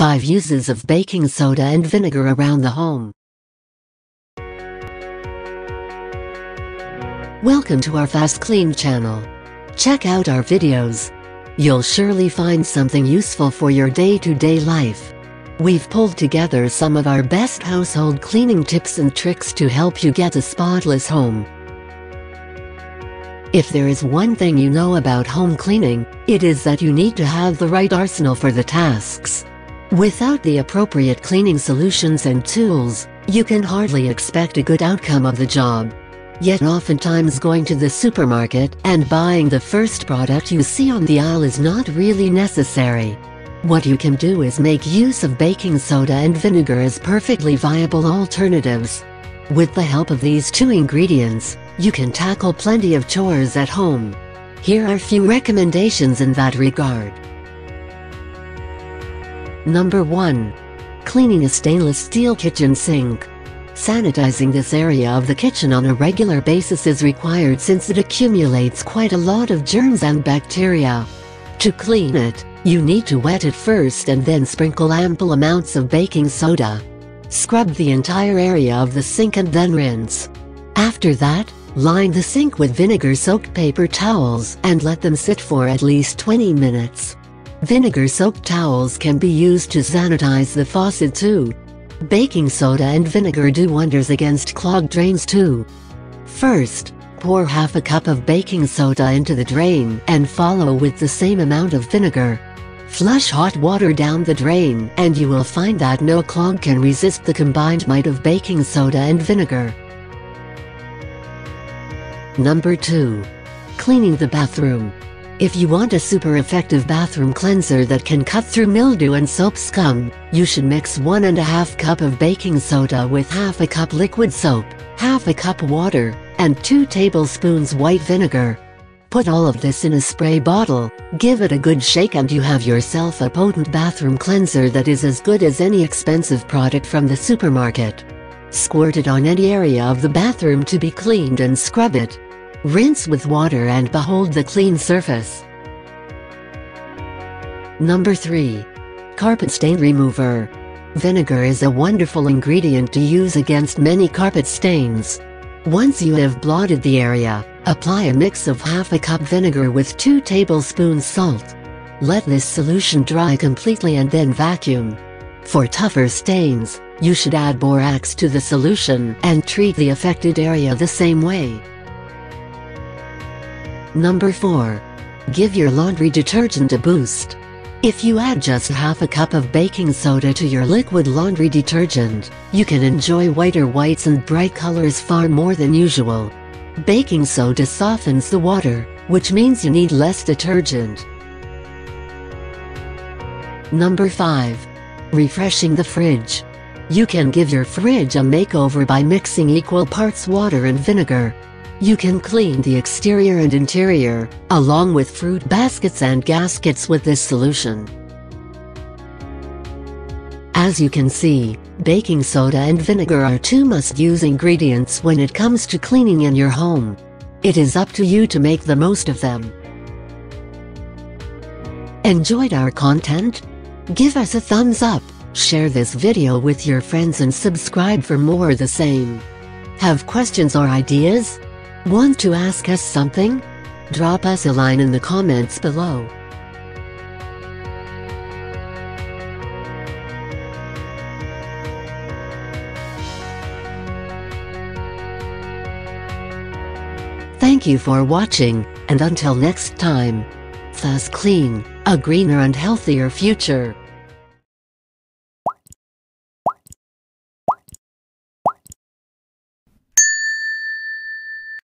5 uses of baking soda and vinegar around the home. Welcome to our FastKlean channel. Check out our videos. You'll surely find something useful for your day-to-day life. We've pulled together some of our best household cleaning tips and tricks to help you get a spotless home. If there is one thing you know about home cleaning, it is that you need to have the right arsenal for the tasks. Without the appropriate cleaning solutions and tools, you can hardly expect a good outcome of the job. Yet oftentimes going to the supermarket and buying the first product you see on the aisle is not really necessary. What you can do is make use of baking soda and vinegar as perfectly viable alternatives. With the help of these 2 ingredients, you can tackle plenty of chores at home. Here are a few recommendations in that regard. Number 1. Cleaning a stainless steel kitchen sink. Sanitizing this area of the kitchen on a regular basis is required since it accumulates quite a lot of germs and bacteria. To clean it, you need to wet it first and then sprinkle ample amounts of baking soda. Scrub the entire area of the sink and then rinse. After that, line the sink with vinegar-soaked paper towels and let them sit for at least 20 minutes. Vinegar-soaked towels can be used to sanitize the faucet too. Baking soda and vinegar do wonders against clogged drains too. First, pour half a cup of baking soda into the drain and follow with the same amount of vinegar. Flush hot water down the drain and you will find that no clog can resist the combined might of baking soda and vinegar. Number 2. Cleaning the bathroom. If you want a super effective bathroom cleanser that can cut through mildew and soap scum, you should mix 1½ cup of baking soda with half a cup liquid soap, half a cup water, and 2 tablespoons white vinegar. Put all of this in a spray bottle, give it a good shake and you have yourself a potent bathroom cleanser that is as good as any expensive product from the supermarket. Squirt it on any area of the bathroom to be cleaned and scrub it. Rinse with water and behold the clean surface. Number 3. Carpet stain remover. Vinegar is a wonderful ingredient to use against many carpet stains. Once you have blotted the area, apply a mix of half a cup vinegar with 2 tablespoons salt. Let this solution dry completely and then vacuum. For tougher stains, you should add borax to the solution and treat the affected area the same way. Number 4. Give your laundry detergent a boost. If you add just half a cup of baking soda to your liquid laundry detergent, you can enjoy whiter whites and bright colors far more than usual. Baking soda softens the water, which means you need less detergent. Number 5. Refreshing the fridge. You can give your fridge a makeover by mixing equal parts water and vinegar. You can clean the exterior and interior, along with fruit baskets and gaskets with this solution. As you can see, baking soda and vinegar are 2 must-use ingredients when it comes to cleaning in your home. It is up to you to make the most of them. Enjoyed our content? Give us a thumbs up, share this video with your friends and subscribe for more of the same. Have questions or ideas? Want to ask us something? Drop us a line in the comments below. Thank you for watching, and until next time, FastKlean, a greener and healthier future.